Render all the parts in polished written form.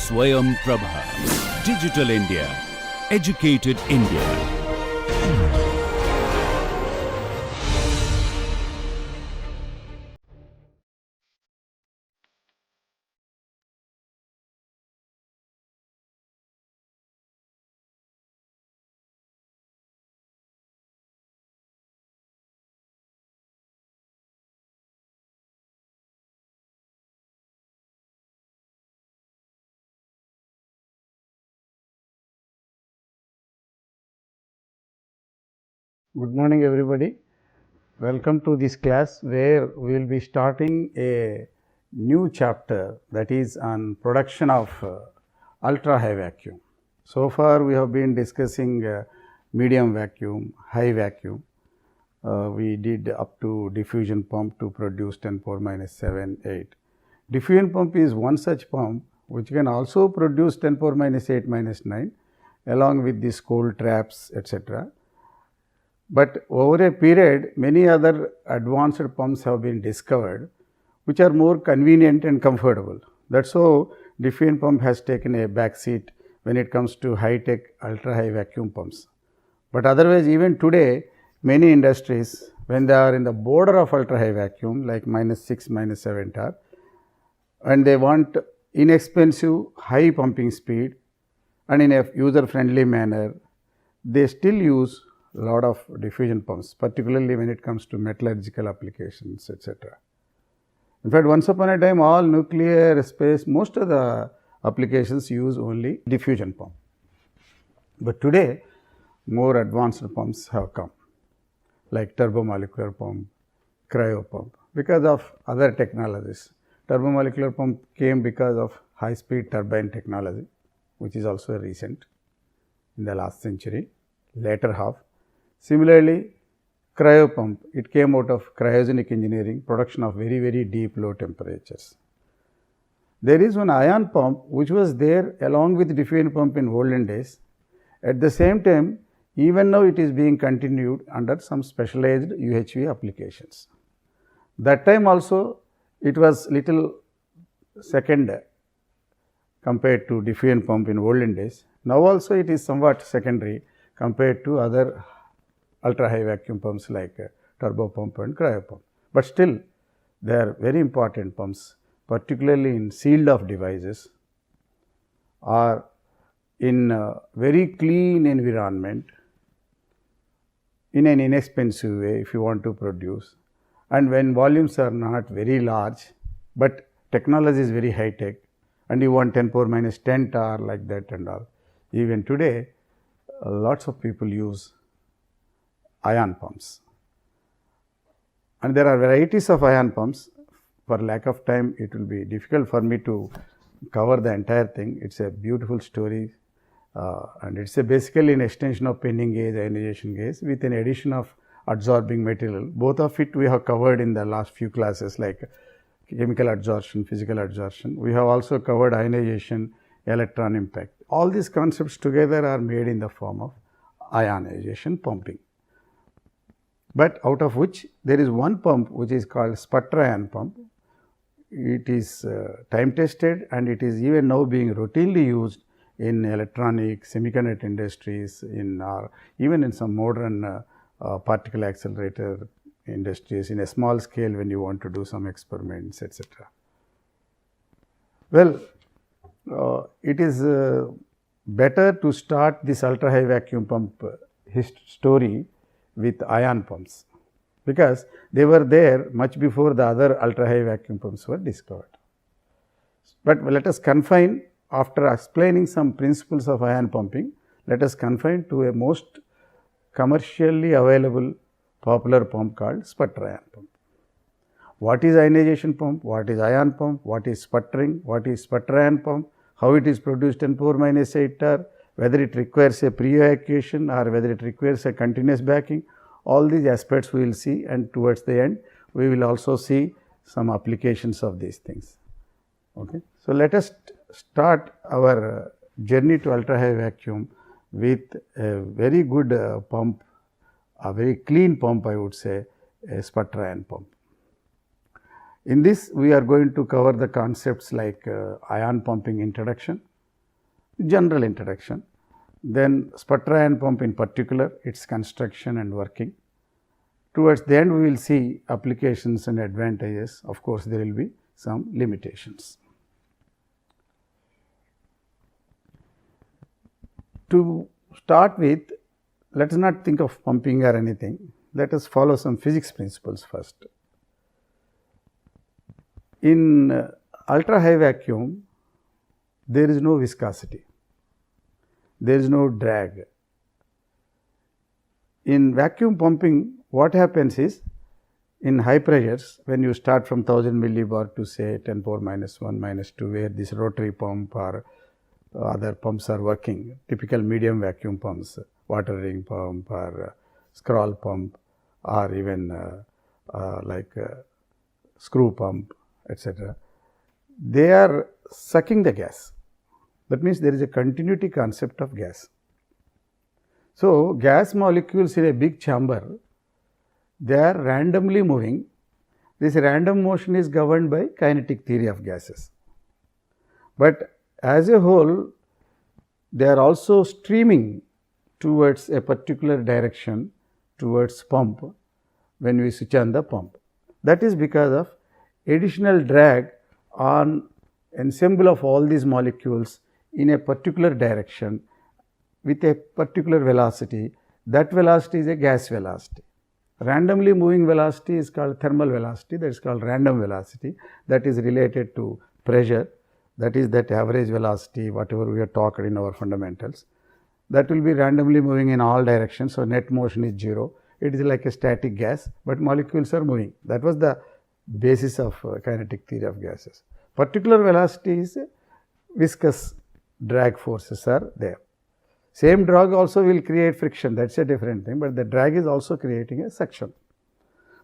Swayam Prabha. Digital India. Educated India. Good morning everybody. Welcome to this class where we will be starting a new chapter, that is on production of ultra high vacuum. So far we have been discussing medium vacuum, high vacuum. We did up to diffusion pump to produce 10 power minus 7, 8. Diffusion pump is one such pump which can also produce 10 power minus 8 minus 9 along with these cold traps, etc. But over a period, many other advanced pumps have been discovered which are more convenient and comfortable. That's how diffusion pump has taken a back seat when it comes to high tech ultra high vacuum pumps. But otherwise, even today, many industries, when they are in the border of ultra high vacuum like minus 6, minus 7 torr, and they want inexpensive high pumping speed and in a user friendly manner, they still use a lot of diffusion pumps, particularly when it comes to metallurgical applications, etc. In fact, once upon a time, all nuclear space, most of the applications use only diffusion pump. But today, more advanced pumps have come, like turbomolecular pump, cryo pump, because of other technologies. Turbomolecular pump came because of high speed turbine technology, which is also recent in the last century, later half. Similarly, cryo pump, it came out of cryogenic engineering, production of very, very deep low temperatures. There is one ion pump which was there along with diffusion pump in olden days. At the same time, even now it is being continued under some specialized UHV applications. That time also it was little second compared to diffusion pump in olden days. Now also it is somewhat secondary compared to other ultra high vacuum pumps like turbo pump and cryo pump. But still they are very important pumps, particularly in sealed off devices or in a very clean environment in an inexpensive way if you want to produce, and when volumes are not very large, but technology is very high tech and you want 10 power minus 10 torr like that and all. Even today lots of people use ion pumps, and there are varieties of ion pumps. For lack of time, it will be difficult for me to cover the entire thing. It is a beautiful story and it is basically an extension of pending gauge, ionization gauge with an addition of adsorbing material. Both of it we have covered in the last few classes, like chemical adsorption, physical adsorption. We have also covered ionization, electron impact. All these concepts together are made in the form of ionization pumping. But out of which there is one pump which is called sputter ion pump. It is time tested and it is even now being routinely used in electronic, semiconductor industries, in even in some modern particle accelerator industries in a small scale when you want to do some experiments, etc. Well, it is better to start this ultra high vacuum pump story with ion pumps, because they were there much before the other ultra high vacuum pumps were discovered. But let us confine, after explaining some principles of ion pumping, let us confine to a most commercially available popular pump called sputter ion pump. What is ionization pump? What is ion pump? What is sputtering? What is sputter ion pump? How it is produced 10 power minus 8 torr? Whether it requires a pre-evacuation or whether it requires a continuous backing, all these aspects we will see, and towards the end we will also see some applications of these things. Okay. So, let us start our journey to ultra high vacuum with a very good pump, a very clean pump, I would say, a sputter ion pump. In this we are going to cover the concepts like ion pumping introduction, general introduction. Then sputter ion pump in particular, its construction and working. Towards the end, we will see applications and advantages. Of course, there will be some limitations. To start with, let us not think of pumping or anything. Let us follow some physics principles first. In ultra high vacuum, there is no viscosity, there is no drag. In vacuum pumping, what happens is, in high pressures, when you start from 1000 millibar to say 10 power minus 1 minus 2, where this rotary pump or other pumps are working, typical medium vacuum pumps, water ring pump or scroll pump, or even like screw pump, etc. They are sucking the gas. That means there is a continuity concept of gas. So, gas molecules in a big chamber, they are randomly moving. This random motion is governed by kinetic theory of gases. But as a whole, they are also streaming towards a particular direction, towards pump, when we switch on the pump. That is because of additional drag on ensemble of all these molecules in a particular direction with a particular velocity. That velocity is a gas velocity. Randomly moving velocity is called thermal velocity, that is called random velocity, that is related to pressure, that is that average velocity, whatever we have talked in our fundamentals. That will be randomly moving in all directions. So, net motion is 0. It is like a static gas, but molecules are moving. That was the basis of kinetic theory of gases. Particular velocity is viscous drag forces are there. Same drag also will create friction, that is a different thing, but the drag is also creating a suction.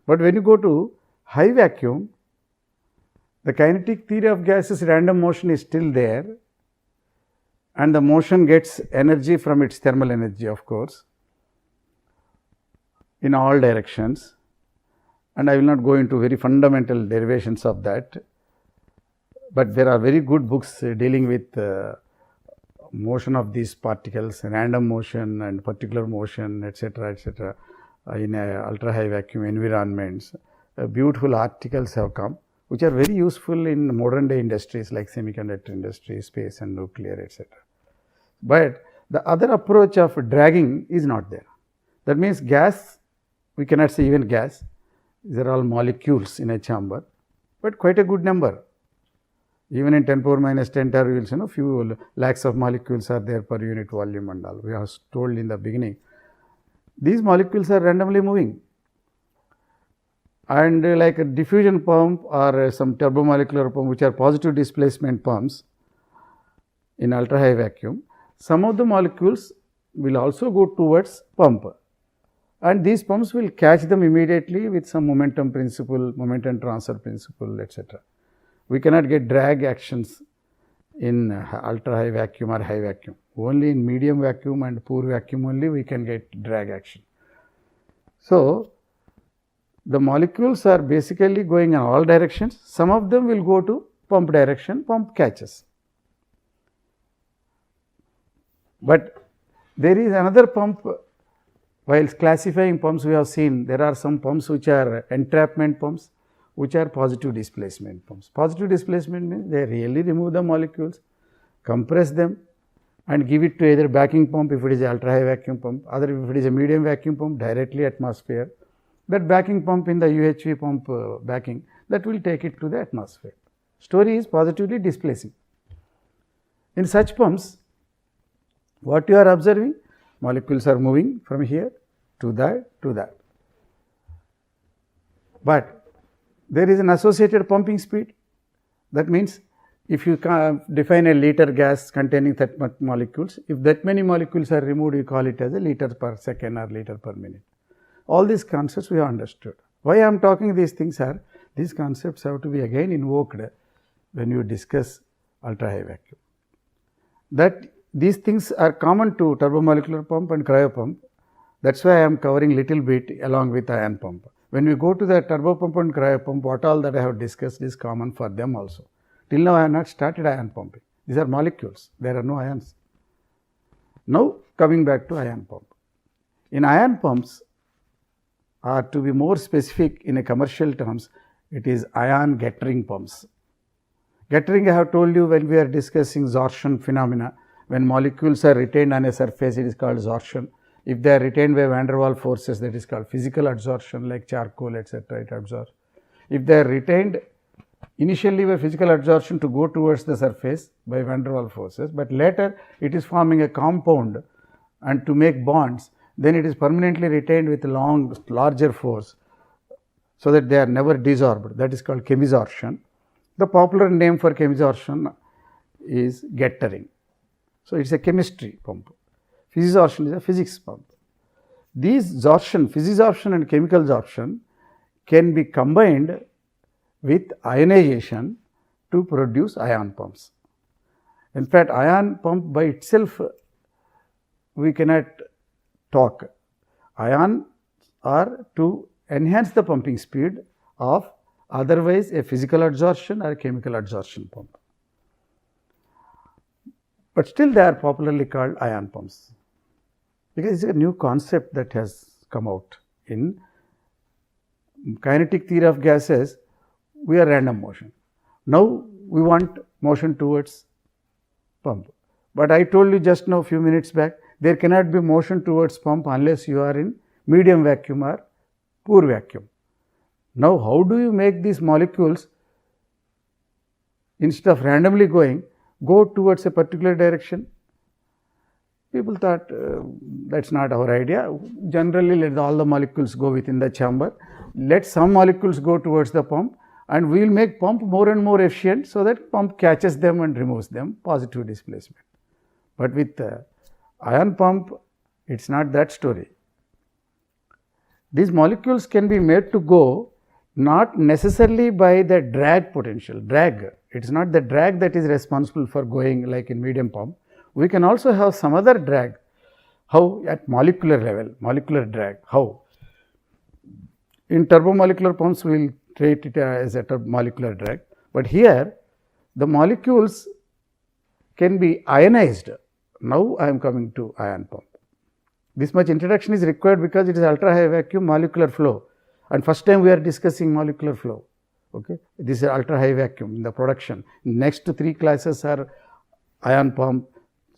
But when you go to high vacuum, the kinetic theory of gases, random motion is still there, and the motion gets energy from its thermal energy, of course, in all directions, and I will not go into very fundamental derivations of that, but there are very good books dealing with motion of these particles, random motion and particular motion, etc., in ultra high vacuum environments. Beautiful articles have come, which are very useful in modern day industries like semiconductor industry, space and nuclear, etc. But the other approach of dragging is not there. That means gas, we cannot say even gas, these are all molecules in a chamber, but quite a good number. Even in 10 power minus 10 terajoules, few lakhs of molecules are there per unit volume and all. We have told in the beginning. These molecules are randomly moving. And like a diffusion pump or some turbomolecular pump, which are positive displacement pumps in ultra high vacuum, some of the molecules will also go towards pump. And these pumps will catch them immediately with some momentum principle, momentum transfer principle, etc. We cannot get drag actions in ultra high vacuum or high vacuum. Only in medium vacuum and poor vacuum only we can get drag action. So, the molecules are basically going in all directions. Some of them will go to pump direction, pump catches. But there is another pump. While classifying pumps, we have seen there are some pumps which are entrapment pumps, which are positive displacement pumps. Positive displacement means they really remove the molecules, compress them and give it to either backing pump if it is a ultra high vacuum pump, other if it is a medium vacuum pump directly atmosphere. That backing pump in the UHV pump backing, that will take it to the atmosphere. Story is positively displacing. In such pumps, what you are observing? Molecules are moving from here to that to that. But there is an associated pumping speed. That means, if you define a liter gas containing that much molecules, if that many molecules are removed, you call it as a liter per second or liter per minute. All these concepts we have understood. Why I am talking these things are, these concepts have to be again invoked when you discuss ultra high vacuum. That these things are common to turbomolecular pump and cryo pump. That is why I am covering little bit along with ion pump. When we go to the turbo pump and cryo pump, what all that I have discussed is common for them also. Till now I have not started ion pumping. These are molecules, there are no ions. Now, coming back to ion pump. In ion pumps, or to be more specific in a commercial terms, it is ion gettering pumps. Gettering, I have told you when we are discussing sorption phenomena, when molecules are retained on a surface, it is called sorption. If they are retained by van der Waals forces, that is called physical adsorption, like charcoal, etc., it absorbs. If they are retained initially by physical adsorption to go towards the surface by van der Waals forces, but later it is forming a compound and to make bonds, then it is permanently retained with larger force, so that they are never desorbed. That is called chemisorption. The popular name for chemisorption is gettering. So, it is a chemistry pump. Physisorption is a physics pump. These sorption, physisorption and chemical sorption can be combined with ionization to produce ion pumps. In fact, ion pump by itself we cannot talk. Ion are to enhance the pumping speed of otherwise a physical adsorption or a chemical adsorption pump. But still they are popularly called ion pumps, because it is a new concept that has come out. In kinetic theory of gases, we are random motion. Now, we want motion towards pump. But I told you just now few minutes back, there cannot be motion towards pump unless you are in medium vacuum or poor vacuum. Now, how do you make these molecules, instead of randomly go towards a particular direction? People thought that is not our idea. Generally, let all the molecules go within the chamber. Let some molecules go towards the pump, and we will make pump more and more efficient, so that pump catches them and removes them, positive displacement. But with ion pump, it is not that story. These molecules can be made to go not necessarily by the drag potential. Drag, it is not the drag that is responsible for going like in medium pump. We can also have some other drag. How? At molecular level, molecular drag. How? In turbomolecular pumps, we will treat it as a molecular drag, but here the molecules can be ionized. Now, I am coming to ion pump. This much introduction is required because it is ultra high vacuum molecular flow, and first time we are discussing molecular flow. Okay. This is ultra high vacuum in the production. Next 3 classes are ion pump,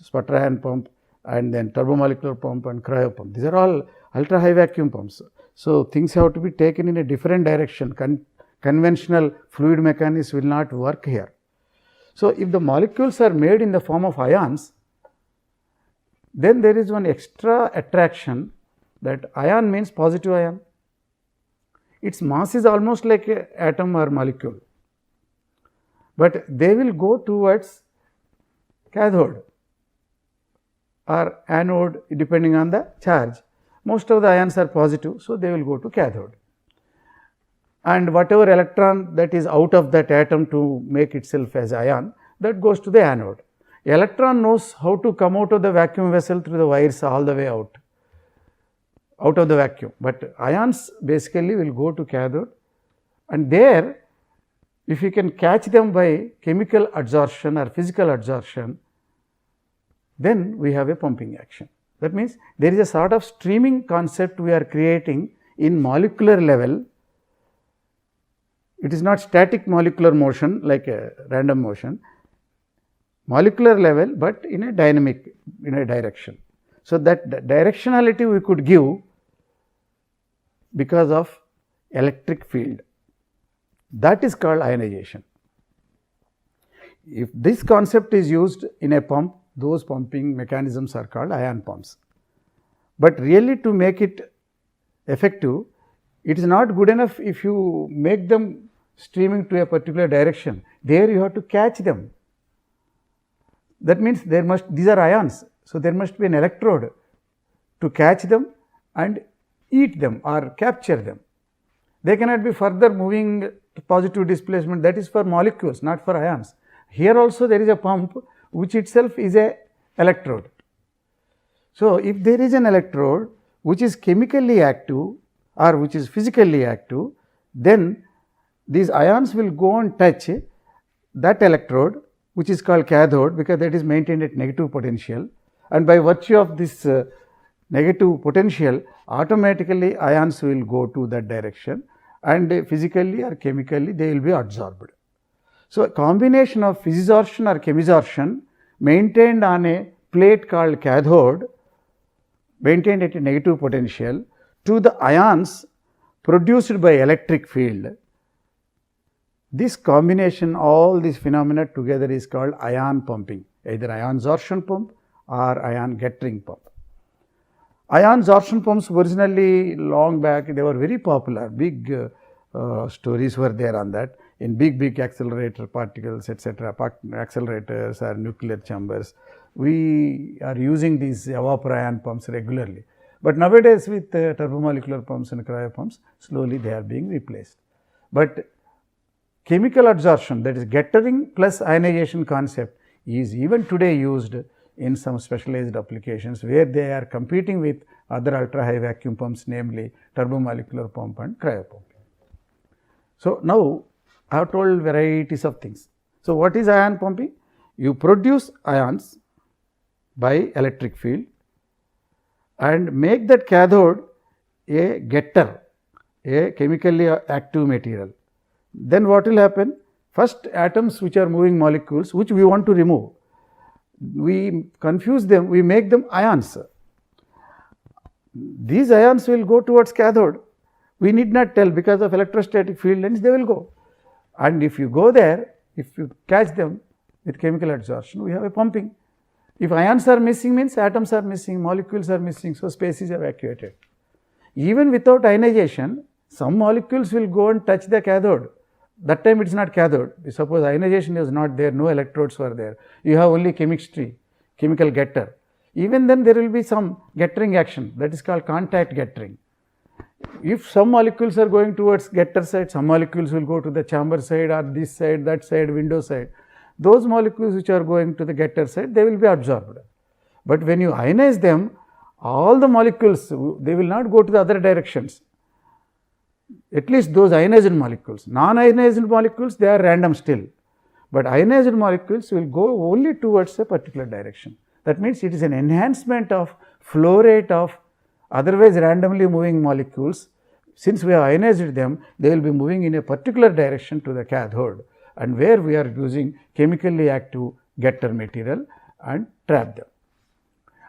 sputter ion pump, and then turbomolecular pump and cryo pump. These are all ultra high vacuum pumps. So, things have to be taken in a different direction. Conventional fluid mechanics will not work here. So, if the molecules are made in the form of ions, then there is one extra attraction, that ion means positive ion. Its mass is almost like an atom or molecule, but they will go towards cathode or anode depending on the charge. Most of the ions are positive, so they will go to cathode, and whatever electron that is out of that atom to make itself as ion, that goes to the anode. Electron knows how to come out of the vacuum vessel through the wires all the way out of the vacuum, but ions basically will go to cathode, and there if you can catch them by chemical adsorption or physical adsorption, then we have a pumping action. That means, there is a sort of streaming concept we are creating in molecular level. It is not static molecular motion like a random motion, molecular level, but in a dynamic, in a direction. So, that directionality we could give because of electric field, that is called ionization. If this concept is used in a pump, those pumping mechanisms are called ion pumps. But really, to make it effective, it is not good enough if you make them streaming to a particular direction. There you have to catch them. That means, these are ions. So, there must be an electrode to catch them and eat them or capture them. They cannot be further moving to positive displacement, that is for molecules, not for ions. Here also there is a pump which itself is a electrode. So, if there is an electrode which is chemically active or which is physically active, then these ions will go and touch that electrode, which is called cathode, because that is maintained at negative potential, and by virtue of this negative potential, automatically ions will go to that direction, and physically or chemically they will be absorbed. So, a combination of physisorption or chemisorption maintained on a plate called cathode, maintained at a negative potential, to the ions produced by electric field. This combination, all these phenomena together is called ion pumping, either ion absorption pump or ion gettering pump. Ion absorption pumps originally long back, they were very popular, big stories were there on that, in big accelerator particles, etc., accelerators or nuclear chambers. We are using these evapor ion pumps regularly, but nowadays with turbomolecular pumps and cryo pumps, slowly they are being replaced. But chemical absorption, that is gettering plus ionization concept, is even today used in some specialized applications where they are competing with other ultra high vacuum pumps, namely turbomolecular pump and cryo pump. So, now I have told varieties of things. So, what is ion pumping? You produce ions by electric field and make that cathode a getter, a chemically active material. Then what will happen? First, atoms which are moving molecules, which we want to remove, we confuse them, we make them ions. These ions will go towards cathode. We need not tell, because of electrostatic field lines they will go. And if you go there, if you catch them with chemical adsorption, we have a pumping. If ions are missing, means atoms are missing, molecules are missing, so space is evacuated. Even without ionization, some molecules will go and touch the cathode. That time it is not cathode. Suppose ionization is not there, no electrodes were there, you have only chemistry, chemical getter. Even then there will be some gettering action, that is called contact gettering. If some molecules are going towards getter side, some molecules will go to the chamber side or this side, that side, window side. Those molecules which are going to the getter side, they will be absorbed. But when you ionize them, all the molecules, they will not go to the other directions. At least those ionized molecules. Non-ionized molecules, they are random still. But ionized molecules will go only towards a particular direction. That means it is an enhancement of flow rate of otherwise randomly moving molecules. Since we have ionized them, they will be moving in a particular direction to the cathode, and where we are using chemically active getter material and trap them.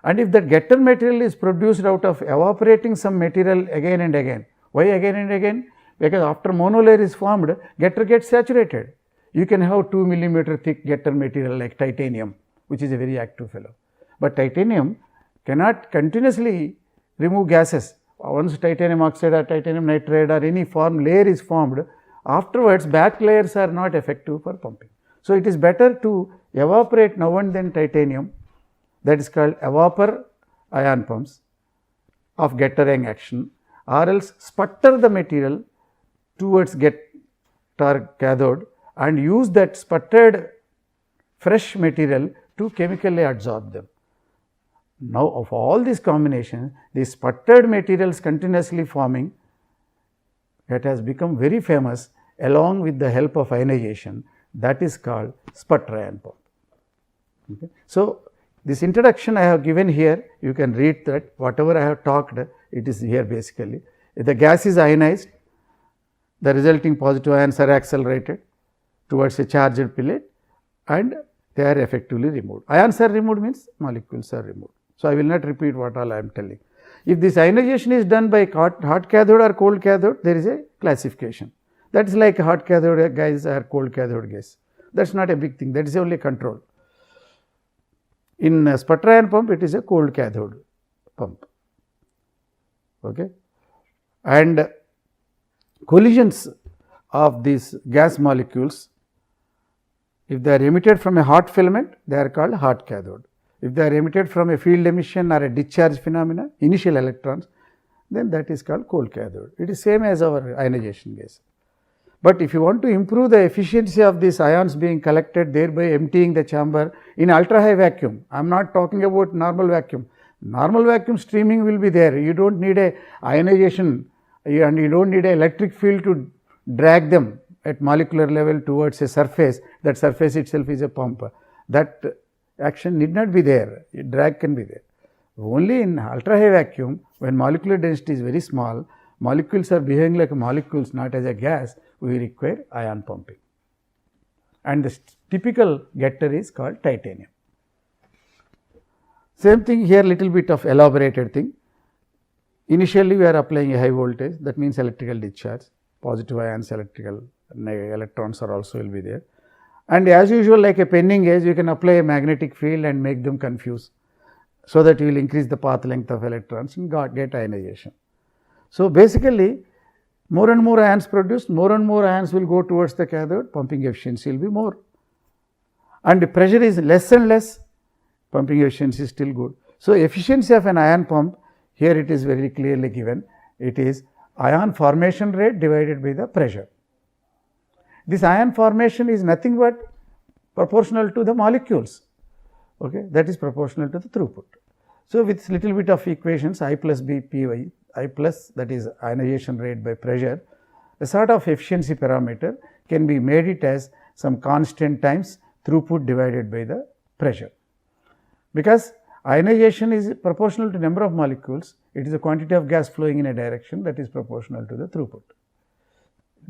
And if that getter material is produced out of evaporating some material again and again, why again and again? Because after monolayer is formed, getter gets saturated. You can have 2 millimeter thick getter material like titanium, which is a very active fellow. But titanium cannot continuously remove gases. Once titanium oxide or titanium nitride or any form layer is formed, afterwards back layers are not effective for pumping. So, it is better to evaporate now and then titanium, that is called evapor ion pumps of gettering action, or else sputter the material towards getter cathode and use that sputtered fresh material to chemically adsorb them. Now, of all these combinations, these sputtered materials continuously forming, that has become very famous along with the help of ionization, that is called sputter ion pump. Okay. So, this introduction I have given here, you can read that whatever I have talked, it is here basically. If the gas is ionized, the resulting positive ions are accelerated towards a charged plate and they are effectively removed. Ions are removed means molecules are removed. So, I will not repeat what all I am telling. If this ionization is done by hot cathode or cold cathode, there is a classification. That is like hot cathode gas or cold cathode gas. That is not a big thing, that is only control. In sputter ion pump, it is a cold cathode pump. Okay. And collisions of these gas molecules, if they are emitted from a hot filament, they are called hot cathode. If they are emitted from a field emission or a discharge phenomena, initial electrons, then that is called cold cathode. It is same as our ionization gas. But if you want to improve the efficiency of these ions being collected, thereby emptying the chamber in ultra high vacuum, I am not talking about normal vacuum. Normal vacuum streaming will be there. You do not need a ionization and you do not need an electric field to drag them at molecular level towards a surface. That surface itself is a pump. That action need not be there, drag can be there. Only in ultra high vacuum, when molecular density is very small, molecules are behaving like molecules, not as a gas, we require ion pumping. And the typical getter is called titanium. Same thing here, little bit of elaborated thing. Initially, we are applying a high voltage, that means electrical discharge, positive ions, electrical electrons are also will be there. And as usual, like a penning gauge, you can apply a magnetic field and make them confuse, so that you will increase the path length of electrons and get ionization. So, basically more and more ions produced, more and more ions will go towards the cathode, pumping efficiency will be more. And the pressure is less and less, pumping efficiency is still good. So, efficiency of an ion pump, here it is very clearly given, it is ion formation rate divided by the pressure. This ion formation is nothing but proportional to the molecules, okay, that is proportional to the throughput. So, with little bit of equations I plus B P y, I plus, that is ionization rate by pressure, a sort of efficiency parameter can be made it as some constant times throughput divided by the pressure. Because ionization is proportional to number of molecules, it is a quantity of gas flowing in a direction that is proportional to the throughput.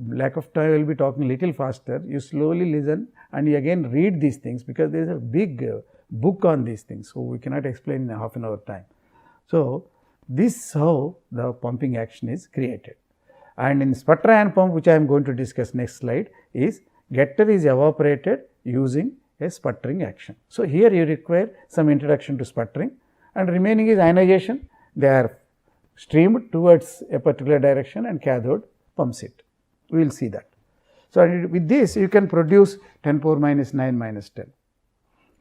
Lack of time, I will be talking little faster, you slowly listen and you again read these things, because there is a big book on these things. So, we cannot explain in a half an hour time. So, this is how the pumping action is created. And in sputter ion pump, which I am going to discuss next slide, is getter is evaporated using a sputtering action. So, here you require some introduction to sputtering, and remaining is ionization. They are streamed towards a particular direction and cathode pumps it. We will see that. So, with this you can produce 10 power minus 9 minus 10.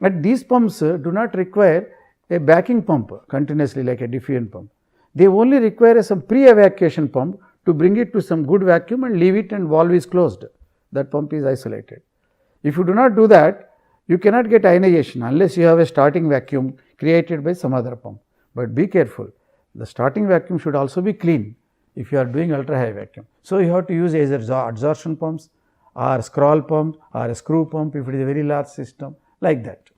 But these pumps do not require a backing pump continuously like a diffusion pump. They only require some pre-evacuation pump to bring it to some good vacuum and leave it, and valve is closed. That pump is isolated. If you do not do that, you cannot get ionization unless you have a starting vacuum created by some other pump. But be careful, the starting vacuum should also be clean if you are doing ultra high vacuum. So, you have to use either adsorption pumps or scroll pump or a screw pump if it is a very large system, like that,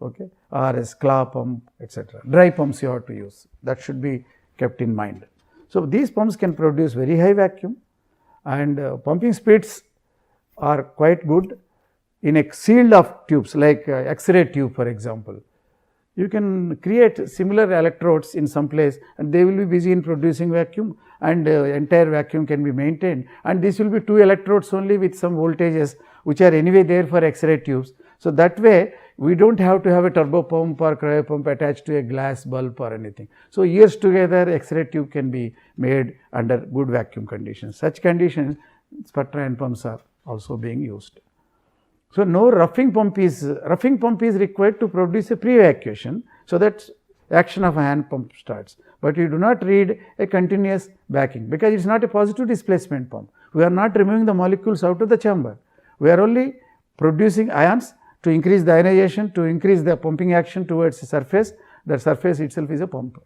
okay, or a claw pump, etc. Dry pumps you have to use, that should be kept in mind. So, these pumps can produce very high vacuum, and pumping speeds are quite good in a sealed of tubes like X-ray tube, for example. You can create similar electrodes in some place and they will be busy in producing vacuum, and entire vacuum can be maintained, and this will be 2 electrodes only with some voltages which are anyway there for X-ray tubes. So, that way we do not have to have a turbo pump or cryo pump attached to a glass bulb or anything. So, years together X-ray tube can be made under good vacuum conditions. Such conditions sputter ion pumps are also being used. So, no roughing pump is required to produce a pre-evacuation, so that action of a hand pump starts, but you do not read a continuous backing, because it is not a positive displacement pump. We are not removing the molecules out of the chamber, we are only producing ions to increase the ionization, to increase the pumping action towards the surface. The surface itself is a pump,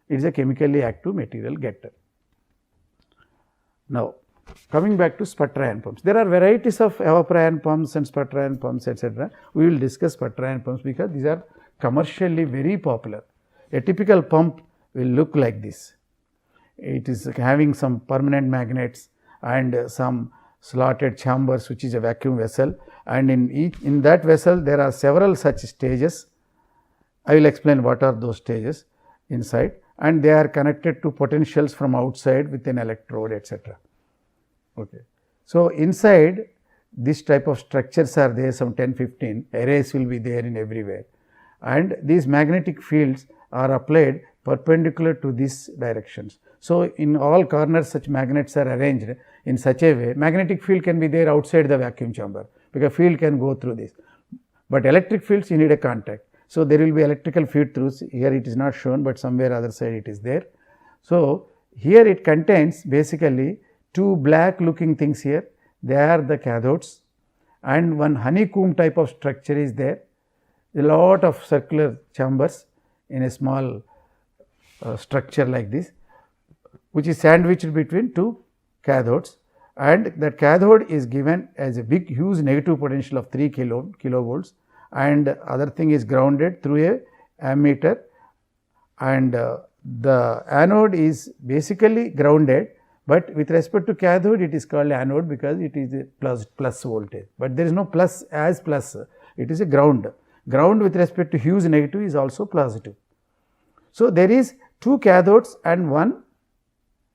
it is a chemically active material getter. Now, coming back to sputter ion pumps, there are varieties of evapor ion pumps and sputter ion pumps, etc. We will discuss sputter ion pumps because these are commercially very popular. A typical pump will look like this. It is having some permanent magnets and some slotted chambers, which is a vacuum vessel, and in that vessel there are several such stages. I will explain what are those stages inside, and they are connected to potentials from outside with an electrode, etc. Okay. So, inside this type of structures are there, some 10-15 arrays will be there in everywhere, and these magnetic fields are applied perpendicular to these directions. So, in all corners such magnets are arranged in such a way, magnetic field can be there outside the vacuum chamber, because field can go through this, but electric fields you need a contact. So, there will be electrical feed throughs, here it is not shown, but somewhere other side it is there. So, here it contains basically 2 black looking things here, they are the cathodes, and one honeycomb type of structure is there, a lot of circular chambers in a small structure like this, which is sandwiched between 2 cathodes, and that cathode is given as a big huge negative potential of 3 kilovolts, and other thing is grounded through a ammeter, and the anode is basically grounded, but with respect to cathode it is called anode because it is a plus voltage, but there is no plus as plus, it is a ground. Ground with respect to Hue's negative is also positive. So, there is 2 cathodes and 1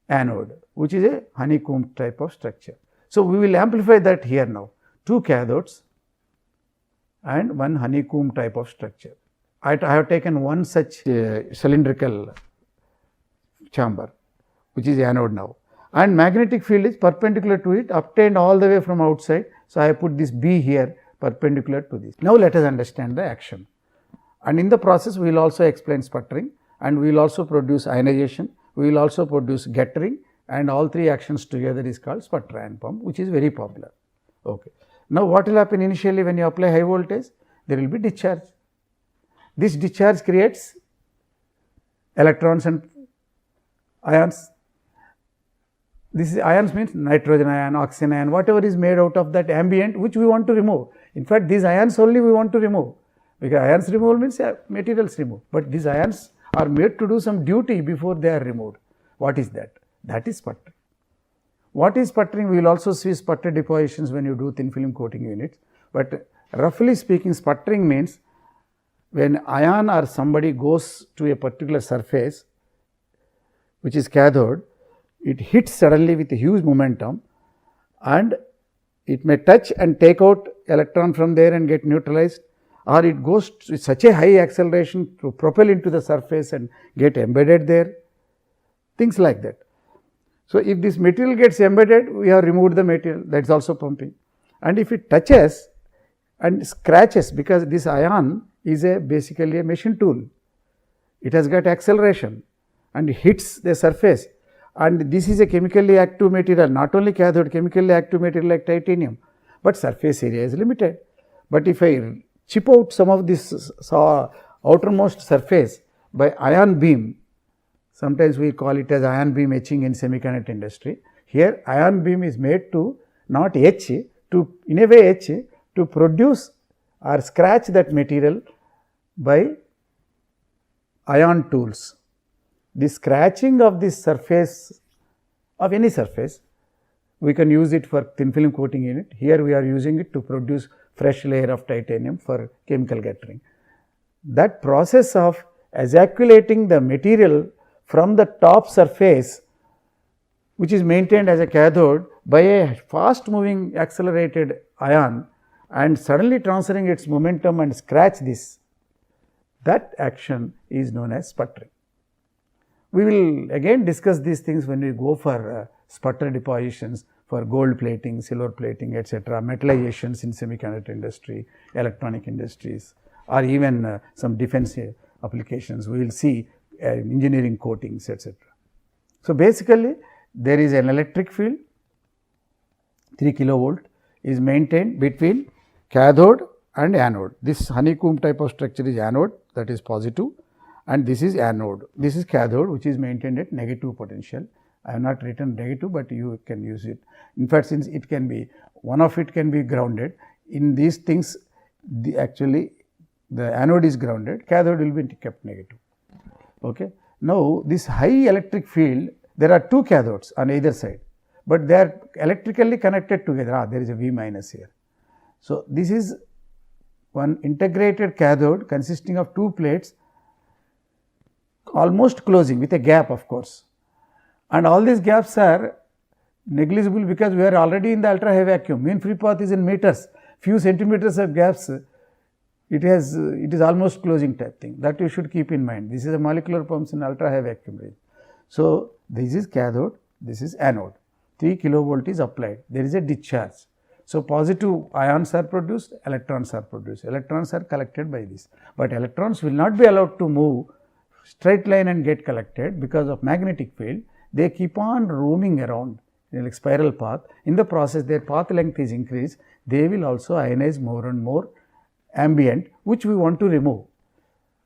anode, which is a honeycomb type of structure. So, we will amplify that here now, 2 cathodes and 1 honeycomb type of structure. I have taken one such cylindrical chamber, which is anode now, and magnetic field is perpendicular to it, obtained all the way from outside. So, I have put this B here perpendicular to this. Now, let us understand the action, and in the process we will also explain sputtering, and we will also produce ionization, we will also produce gettering, and all 3 actions together is called sputter ion pump, which is very popular. Okay. Now, what will happen initially when you apply high voltage? There will be discharge. This discharge creates electrons and ions. This is ions means nitrogen ion, oxygen ion, whatever is made out of that ambient, which we want to remove. In fact, these ions only we want to remove, because ions removal means materials removed, but these ions are made to do some duty before they are removed. What is that? That is sputtering. What is sputtering? We will also see sputter depositions when you do thin film coating units, but roughly speaking, sputtering means when ion or somebody goes to a particular surface, which is cathode, it hits suddenly with a huge momentum, and it may touch and take out electron from there and get neutralized, or it goes to such a high acceleration to propel into the surface and get embedded there, things like that. So, if this material gets embedded, we have removed the material, that is also pumping, and if it touches and scratches, because this ion is basically a machine tool, it has got acceleration and hits the surface, and this is a chemically active material, not only cathode, chemically active material like titanium, but surface area is limited. But if I chip out some of this outermost surface by ion beam, sometimes we call it as ion beam etching in semiconductor industry. Here ion beam is made to not etch, to in a way etch, to produce or scratch that material by ion tools. The scratching of this surface, of any surface, we can use it for thin film coating unit. Here we are using it to produce fresh layer of titanium for chemical gettering. That process of ejaculate the material from the top surface, which is maintained as a cathode by a fast moving accelerated ion, and suddenly transferring its momentum and scratch this, that action is known as sputtering. We will again discuss these things when we go for sputter depositions for gold plating, silver plating, etc., metallizations in semiconductor industry, electronic industries, or even some defense applications. We will see engineering coatings, etc. So, basically there is an electric field, 3 kilovolt is maintained between cathode and anode. This honeycomb type of structure is anode, that is positive, and this is anode. This is cathode, which is maintained at negative potential. I have not written negative, but you can use it. In fact, since it can be, one of it can be grounded, in these things actually the anode is grounded, cathode will be kept negative. Okay. Now, this high electric field, there are 2 cathodes on either side, but they are electrically connected together. There is a V minus here. So, this is one integrated cathode consisting of 2 plates almost closing with a gap, of course, and all these gaps are negligible because we are already in the ultra high vacuum. Mean free path is in meters, few centimeters of gaps, it is almost closing type thing, that you should keep in mind. This is a molecular pumps in ultra high vacuum range. So, this is cathode, this is anode, 3 kilovolt is applied, there is a discharge. So, positive ions are produced, electrons are produced, electrons are collected by this, but electrons will not be allowed to move straight line and get collected because of magnetic field. They keep on roaming around in a spiral path. In the process, their path length is increased, they will also ionize more and more ambient, which we want to remove.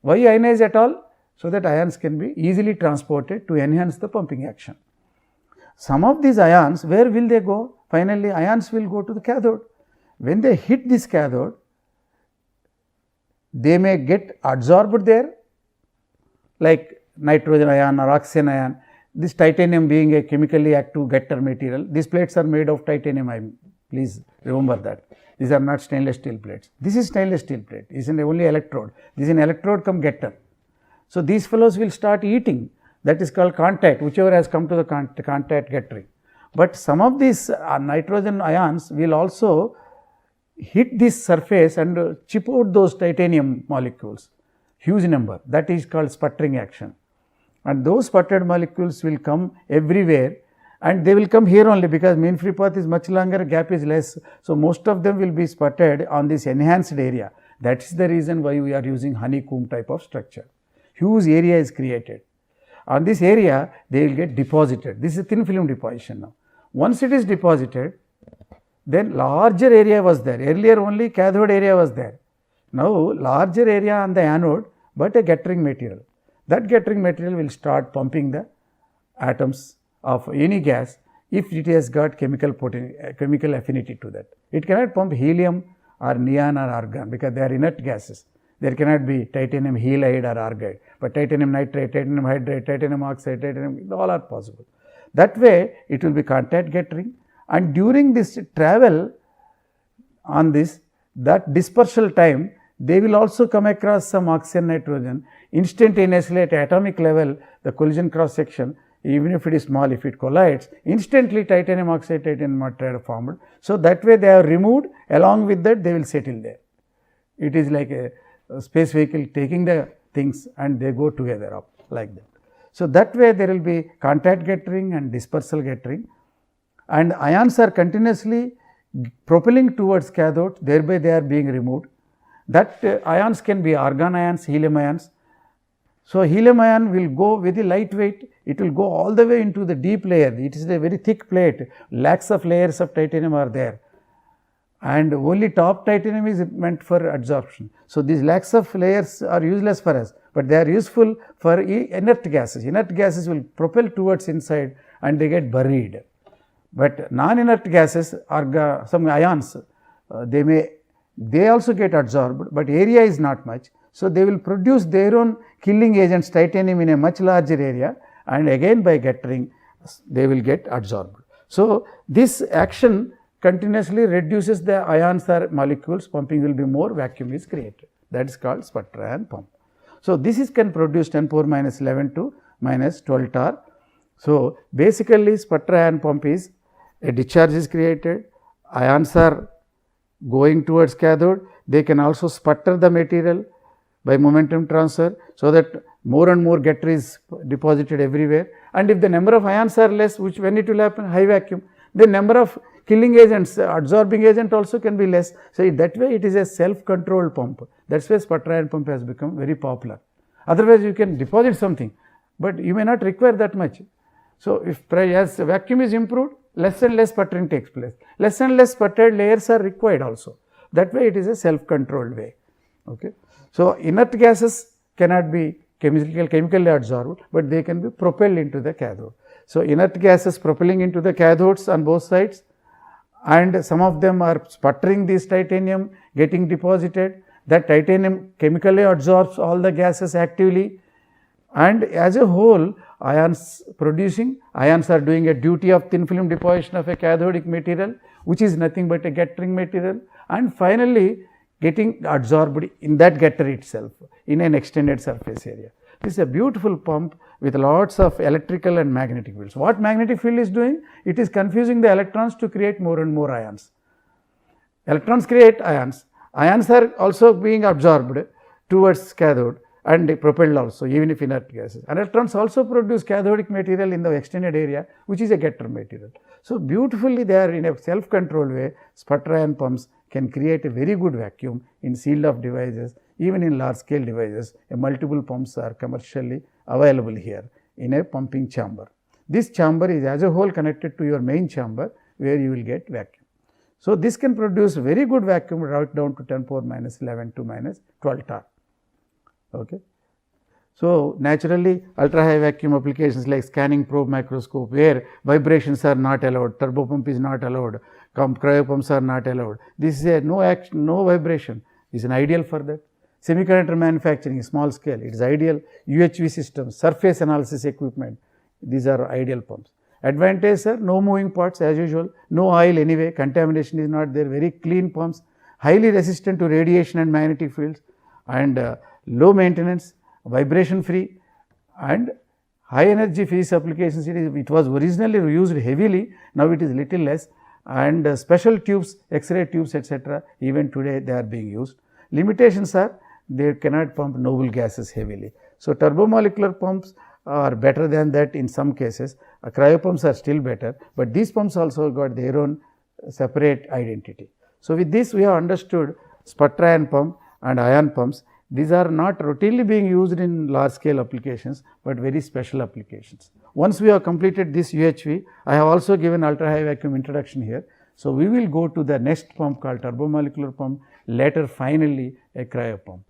Why ionize at all? So that ions can be easily transported to enhance the pumping action. Some of these ions, where will they go? Finally, ions will go to the cathode. When they hit this cathode, they may get absorbed there, like nitrogen ion or oxygen ion. This titanium being a chemically active getter material, these plates are made of titanium, please remember that. These are not stainless steel plates. This is stainless steel plate, this is only electrode. This is an electrode come getter. So, these fellows will start eating, that is called contact, whichever has come to the contact gettering. But some of these nitrogen ions will also hit this surface and chip out those titanium molecules, huge number, that is called sputtering action. And those sputtered molecules will come everywhere, and they will come here only because mean free path is much longer, gap is less. So, most of them will be sputtered on this enhanced area. That is the reason why we are using honeycomb type of structure. Huge area is created. On this area, they will get deposited. This is thin film deposition now. Once it is deposited, then larger area was there. Earlier only cathode area was there. Now, larger area on the anode, but a gettering material. That gettering material will start pumping the atoms of any gas if it has got chemical affinity to that. It cannot pump helium or neon or argon because they are inert gases. There cannot be titanium halide or argide, but titanium nitrate, titanium hydride, titanium oxide, titanium, all are possible. That way, it will be contact gettering, and during this travel on this, that dispersal time, they will also come across some oxygen nitrogen instantaneously at atomic level. The collision cross section, even if it is small, if it collides, instantly titanium oxide, titanium nitride are formed. So, that way they are removed, along with that they will settle there. It is like a space vehicle taking the things and they go together up like that. So, that way there will be contact gettering and dispersal gettering, and ions are continuously propelling towards cathode, thereby they are being removed. That ions can be argon ions, helium ions. So, helium ion will go very lightweight, it will go all the way into the deep layer. It is a very thick plate, lakhs of layers of titanium are there, and only top titanium is meant for absorption. So, these lakhs of layers are useless for us, but they are useful for inert gases. Inert gases will propel towards inside and they get buried, but non-inert gases are some ions, they also get absorbed, but area is not much. So, they will produce their own killing agents titanium in a much larger area, and again by gettering they will get absorbed. So, this action continuously reduces the ions or molecules, pumping will be more, vacuum is created. That is called sputter ion pump. So, this can produce 10 power minus 11 to minus 12 torr. So, basically sputter ion pump is a discharge is created, ions are going towards cathode, they can also sputter the material by momentum transfer. So, that more and more getter is deposited everywhere, and if the number of ions are less, which when it will happen, high vacuum, the number of killing agents, absorbing agent also can be less. So, that way it is a self controlled pump. That is why sputter ion pump has become very popular. Otherwise, you can deposit something, but you may not require that much. So, if as vacuum is improved, less and less sputtering takes place, less and less sputtered layers are required also. That way it is a self controlled way. Okay. So, inert gases cannot be chemically absorbed, but they can be propelled into the cathode. So, inert gases propelling into the cathodes on both sides, and some of them are sputtering this titanium, getting deposited. That titanium chemically absorbs all the gases actively, and as a whole ions are doing a duty of thin film deposition of a cathodic material, which is nothing but a gettering material, and finally getting absorbed in that getter itself in an extended surface area. This is a beautiful pump with lots of electrical and magnetic fields. What magnetic field is doing? It is confusing the electrons to create more and more ions. Electrons create ions. Ions are also being absorbed towards cathode and propelled also, even if inert gases. And electrons also produce cathodic material in the extended area, which is a getter material. So, beautifully they are in a self controlled way. Sputter ion pumps can create a very good vacuum in sealed off devices, even in large scale devices. Multiple pumps are commercially available here in a pumping chamber. This chamber is as a whole connected to your main chamber, where you will get vacuum. So, this can produce very good vacuum right down to 10 power minus 11 to minus 12 torr. Okay. So, naturally ultra high vacuum applications like scanning probe microscope, where vibrations are not allowed, turbo pump is not allowed, cryo pumps are not allowed. This is a no vibration, is an ideal for that. Semiconductor manufacturing, small scale, it is ideal. UHV systems, surface analysis equipment, these are ideal pumps. Advantage, sir, no moving parts as usual, no oil anyway, contamination is not there, very clean pumps, highly resistant to radiation and magnetic fields, and low maintenance, vibration free, and high energy phase applications. It was originally used heavily, now it is little less, and special tubes, X-ray tubes, etc. even today they are being used. Limitations are they cannot pump noble gases heavily. So, turbomolecular pumps are better than that in some cases, cryopumps are still better, but these pumps also got their own separate identity. So, with this we have understood sputter ion pump and ion pumps. These are not routinely being used in large scale applications, but very special applications. Once we have completed this UHV, I have also given ultra high vacuum introduction here. So, we will go to the next pump called turbomolecular pump, later finally a cryopump.